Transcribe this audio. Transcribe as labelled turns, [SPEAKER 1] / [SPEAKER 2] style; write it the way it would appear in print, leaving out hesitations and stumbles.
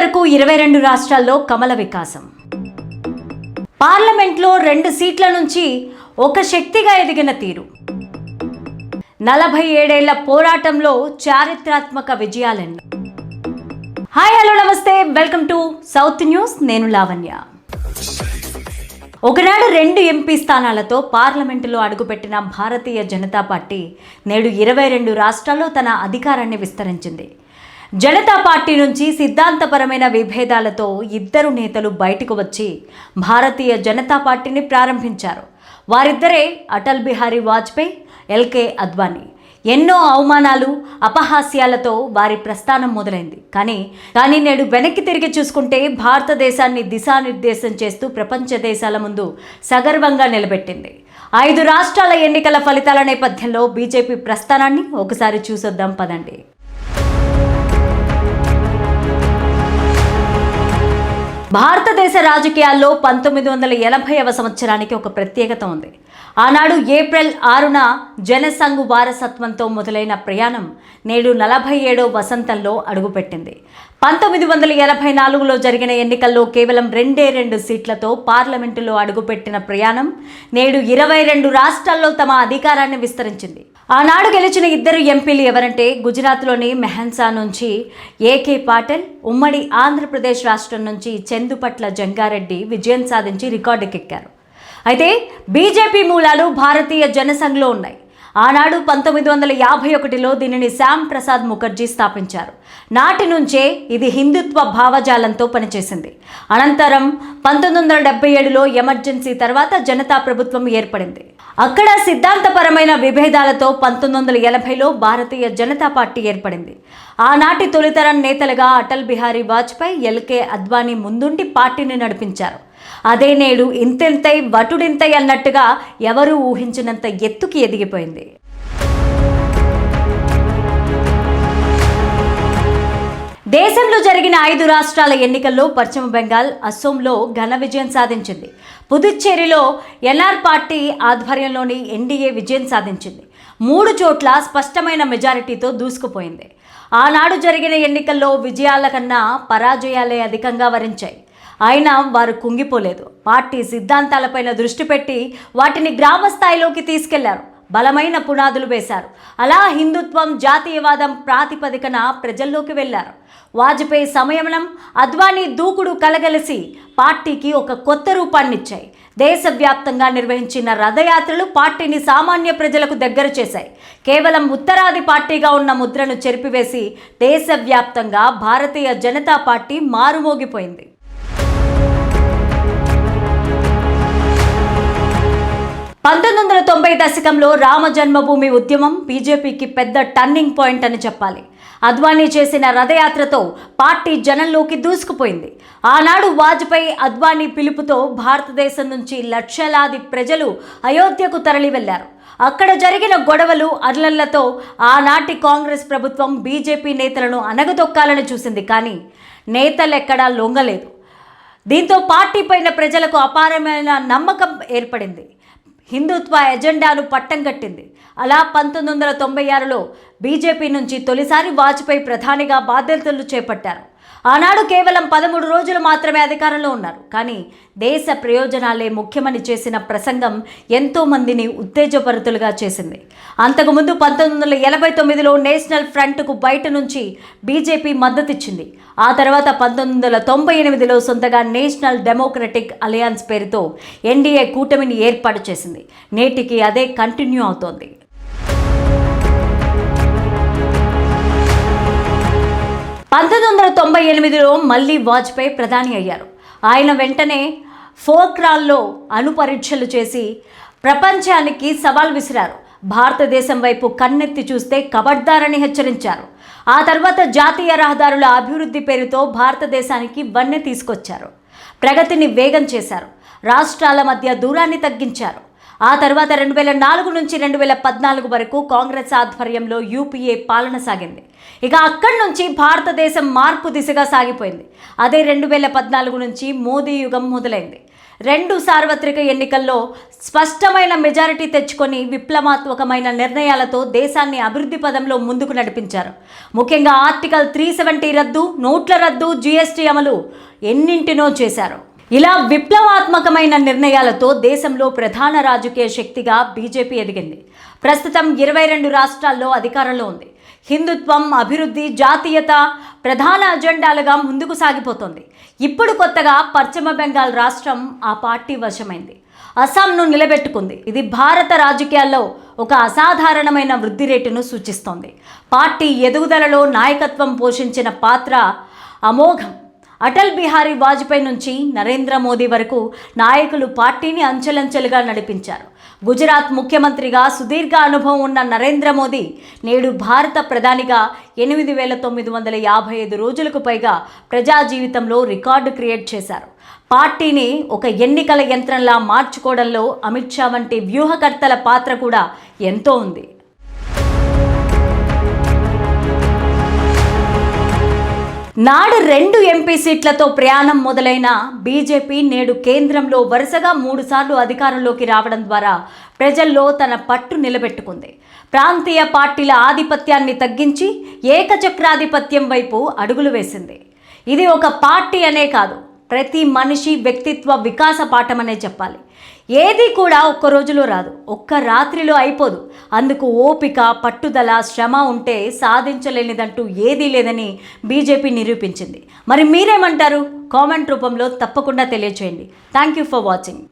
[SPEAKER 1] వరకు 22 రాష్ట్రాల్లో కమల వికాసం. పార్లమెంట్లో 2 సీట్ల నుంచి ఒక శక్తిగా ఎదిగిన తీరు. 47 ఏళ్ల పోరాటంలో చారిత్రాత్మక విజయాలెన్నో. హాయ్ హలో నమస్తే, వెల్కమ్ టు సౌత్ న్యూస్. నేను లావణ్య. ఒకనాడు 2 ఎంపీ స్థానాలతో పార్లమెంటులో అడుగుపెట్టిన భారతీయ జనతా పార్టీ నేడు 22 రాష్ట్రాల్లో తన అధికారాన్ని విస్తరించింది. జనతా పార్టీ నుంచి సిద్ధాంతపరమైన విభేదాలతో 2 నేతలు బయటకు వచ్చి భారతీయ జనతా పార్టీని ప్రారంభించారు. వారిద్దరే అటల్ బిహారీ వాజ్పేయి, ఎల్కే అద్వానీ. ఎన్నో అవమానాలు, అపహాస్యాలతో వారి ప్రస్థానం మొదలైంది. కానీ నేడు వెనక్కి తిరిగి చూసుకుంటే భారతదేశాన్ని దిశానిర్దేశం చేస్తూ ప్రపంచ దేశాల ముందు సగర్వంగా నిలబెట్టింది. 5 రాష్ట్రాల ఎన్నికల ఫలితాల నేపథ్యంలో బీజేపీ ప్రస్థానాన్ని ఒకసారి చూసొద్దాం పదండి. భారతదేశ రాజకీయాల్లో 1980వ సంవత్సరానికి ఒక ప్రత్యేకత ఉంది. ఆనాడు ఏప్రిల్ 6న జనసంఘ్ వారసత్వంతో మొదలైన ప్రయాణం నేడు 47వ వసంతంలో అడుగుపెట్టింది. 1984లో జరిగిన ఎన్నికల్లో కేవలం 2 సీట్లతో పార్లమెంటులో అడుగుపెట్టిన ప్రయాణం నేడు 22 రాష్ట్రాల్లో తమ అధికారాన్ని విస్తరించింది. ఆనాడు గెలిచిన 2 ఎంపీలు ఎవరంటే గుజరాత్లోని మెహన్సా నుంచి ఏకే పాటిల్, ఉమ్మడి ఆంధ్రప్రదేశ్ రాష్ట్రం నుంచి చందుపట్ల జంగారెడ్డి విజయం సాధించి రికార్డుకెక్కారు. అయితే బీజేపీ మూలాలు భారతీయ జనసంఘ్లో ఉన్నాయి. ఆనాడు 1951లో దీనిని శ్యామ్ ప్రసాద్ ముఖర్జీ స్థాపించారు. నాటి నుంచే ఇది హిందుత్వ భావజాలంతో పనిచేసింది. అనంతరం 1977లో ఎమర్జెన్సీ తర్వాత జనతా ప్రభుత్వం ఏర్పడింది. అక్కడ సిద్ధాంతపరమైన విభేదాలతో 1980లో భారతీయ జనతా పార్టీ ఏర్పడింది. ఆనాటి తొలితరం నేతలుగా అటల్ బిహారీ వాజ్పేయి, ఎల్కే అద్వానీ ముందుండి పార్టీని నడిపించారు. అదే నేడు ఇంతెంతై వటుడింతై అన్నట్టుగా ఎవరూ ఊహించినంత ఎత్తుకి ఎదిగిపోయింది. దేశంలో జరిగిన 5 రాష్ట్రాల ఎన్నికల్లో పశ్చిమ బెంగాల్, అస్సోంలో ఘన విజయం సాధించింది. పుదుచ్చేరిలో ఎన్ఆర్ పార్టీ ఆధ్వర్యంలోని ఎన్డీఏ విజయం సాధించింది. 3 చోట్ల స్పష్టమైన మెజారిటీతో దూసుకుపోయింది. ఆనాడు జరిగిన ఎన్నికల్లో విజయాల కన్నా పరాజయాలే అధికంగా వరించాయి. అయినా వారు కుంగిపోలేదు. పార్టీ సిద్ధాంతాలపైన దృష్టి పెట్టి వాటిని గ్రామ స్థాయిలోకి తీసుకెళ్లారు. బలమైన పునాదులు వేశారు. అలా హిందుత్వం, జాతీయవాదం ప్రాతిపదికన ప్రజల్లోకి వెళ్లారు. వాజ్పేయి సంయమనం, అద్వానీ దూకుడు కలగలిసి పార్టీకి ఒక కొత్త రూపాన్నిచ్చాయి. దేశవ్యాప్తంగా నిర్వహించిన రథయాత్రలు పార్టీని సామాన్య ప్రజలకు దగ్గర చేశాయి. కేవలం ఉత్తరాది పార్టీగా ఉన్న ముద్రను చెరిపివేసి దేశవ్యాప్తంగా భారతీయ జనతా పార్టీ మారుమోగిపోయింది. 1990 దశకంలో రామ జన్మభూమి ఉద్యమం బీజేపీకి పెద్ద టర్నింగ్ పాయింట్ అని చెప్పాలి. అద్వానీ చేసిన రథయాత్రతో పార్టీ జనంలోకి దూసుకుపోయింది. ఆనాడు వాజ్పేయి, అద్వానీ పిలుపుతో భారతదేశం నుంచి లక్షలాది ప్రజలు అయోధ్యకు తరలి వెళ్లారు. అక్కడ జరిగిన గొడవలు, అర్లళ్లతో ఆనాటి కాంగ్రెస్ ప్రభుత్వం బీజేపీ నేతలను అనగదొక్కాలని చూసింది. కానీ నేతలెక్కడా లొంగలేదు. దీంతో పార్టీ పైన ప్రజలకు అపారమైన నమ్మకం ఏర్పడింది. హిందుత్వ ఎజెండాను పట్టం కట్టింది. అలా 1996లో బీజేపీ నుంచి తొలిసారి వాజ్పేయి ప్రధానిగా బాధ్యతలు చేపట్టారు. ఆనాడు కేవలం 13 రోజులు మాత్రమే అధికారంలో ఉన్నారు. కానీ దేశ ప్రయోజనాలే ముఖ్యమని చేసిన ప్రసంగం ఎంతో మందిని ఉత్తేజపరుతులుగా చేసింది. అంతకుముందు 1989లో నేషనల్ ఫ్రంట్కు బయట నుంచి బీజేపీ మద్దతిచ్చింది. ఆ తర్వాత 1998లో సొంతగా నేషనల్ డెమోక్రటిక్ అలయన్స్ పేరుతో ఎన్డీఏ కూటమిని ఏర్పాటు చేసింది. నేటికి అదే కంటిన్యూ అవుతోంది. 1998లో మళ్ళీ వాజ్పేయి ప్రధాని అయ్యారు. ఆయన వెంటనే పోఖ్రాన్లో అణు పరీక్షలు చేసి ప్రపంచానికి సవాల్ విసిరారు. భారతదేశం వైపు కన్నెత్తి చూస్తే కబడ్దారని హెచ్చరించారు. ఆ తర్వాత జాతీయ రహదారుల అభివృద్ధి పేరుతో భారతదేశానికి వన్నె తీసుకొచ్చారు. ప్రగతిని వేగం చేశారు. రాష్ట్రాల మధ్య దూరాన్ని తగ్గించారు. ఆ తర్వాత 2004 నుంచి 2014 వరకు కాంగ్రెస్ ఆధ్వర్యంలో యూపీఏ పాలన సాగింది. ఇక అక్కడి నుంచి భారతదేశం మార్పు దిశగా సాగిపోయింది. అదే 2014 నుంచి మోదీ యుగం మొదలైంది. 2 సార్వత్రిక ఎన్నికల్లో స్పష్టమైన మెజారిటీ తెచ్చుకొని విప్లవాత్మకమైన నిర్ణయాలతో దేశాన్ని అభివృద్ధి పదంలో ముందుకు నడిపించారు. ముఖ్యంగా ఆర్టికల్ 370 రద్దు, నోట్ల రద్దు, జీఎస్టీ అమలు ఎన్నింటినో చేశారు. ఇలా విప్లవాత్మకమైన నిర్ణయాలతో దేశంలో ప్రధాన రాజకీయ శక్తిగా బీజేపీ ఎదిగింది. ప్రస్తుతం 22 రాష్ట్రాల్లో అధికారంలో ఉంది. హిందుత్వం, అభివృద్ధి, జాతీయత ప్రధాన అజెండాలుగా ముందుకు సాగిపోతోంది. ఇప్పుడు కొత్తగా పశ్చిమ బెంగాల్ రాష్ట్రం ఆ పార్టీ వశమైంది. అస్సాంను నిలబెట్టుకుంది. ఇది భారత రాజకీయాల్లో ఒక అసాధారణమైన వృద్ధి రేటును సూచిస్తోంది. పార్టీ ఎదుగుదలలో నాయకత్వం పోషించిన పాత్ర అమోఘం. అటల్ బిహారీ వాజ్పేయి నుంచి నరేంద్ర మోదీ వరకు నాయకులు పార్టీని అంచెలంచెలుగా నడిపించారు. గుజరాత్ ముఖ్యమంత్రిగా సుదీర్ఘ అనుభవం ఉన్న నరేంద్ర మోదీ నేడు భారత ప్రధానిగా 8,955 రోజులకు పైగా ప్రజా జీవితంలో రికార్డు క్రియేట్ చేశారు. పార్టీని ఒక ఎన్నికల యంత్రంలా మార్చుకోవడంలో అమిత్ షా వంటి వ్యూహకర్తల పాత్ర కూడా ఎంతో ఉంది. నాడు 2 ఎంపీ సీట్లతో ప్రయాణం మొదలైన బీజేపీ నేడు కేంద్రంలో వరుసగా 3 సార్లు అధికారంలోకి రావడం ద్వారా ప్రజల్లో తన పట్టు నిలబెట్టుకుంది. ప్రాంతీయ పార్టీల ఆధిపత్యాన్ని తగ్గించి ఏకచక్రాధిపత్యం వైపు అడుగులు వేసింది. ఇది ఒక పార్టీ అనే కాదు, ప్రతి మనిషి వ్యక్తిత్వ వికాస పాఠమనే చెప్పాలి. ఏది కూడా ఒక్క రోజులో రాదు, ఒక్క రాత్రిలో అయిపోదు. అందుకు ఓపిక, పట్టుదల, శ్రమ ఉంటే సాధించలేనిదంటూ ఏదీ లేదని బీజేపీ నిరూపించింది. మరి మీరేమంటారు? కామెంట్ రూపంలో తప్పకుండా తెలియచేయండి. Thank you for watching.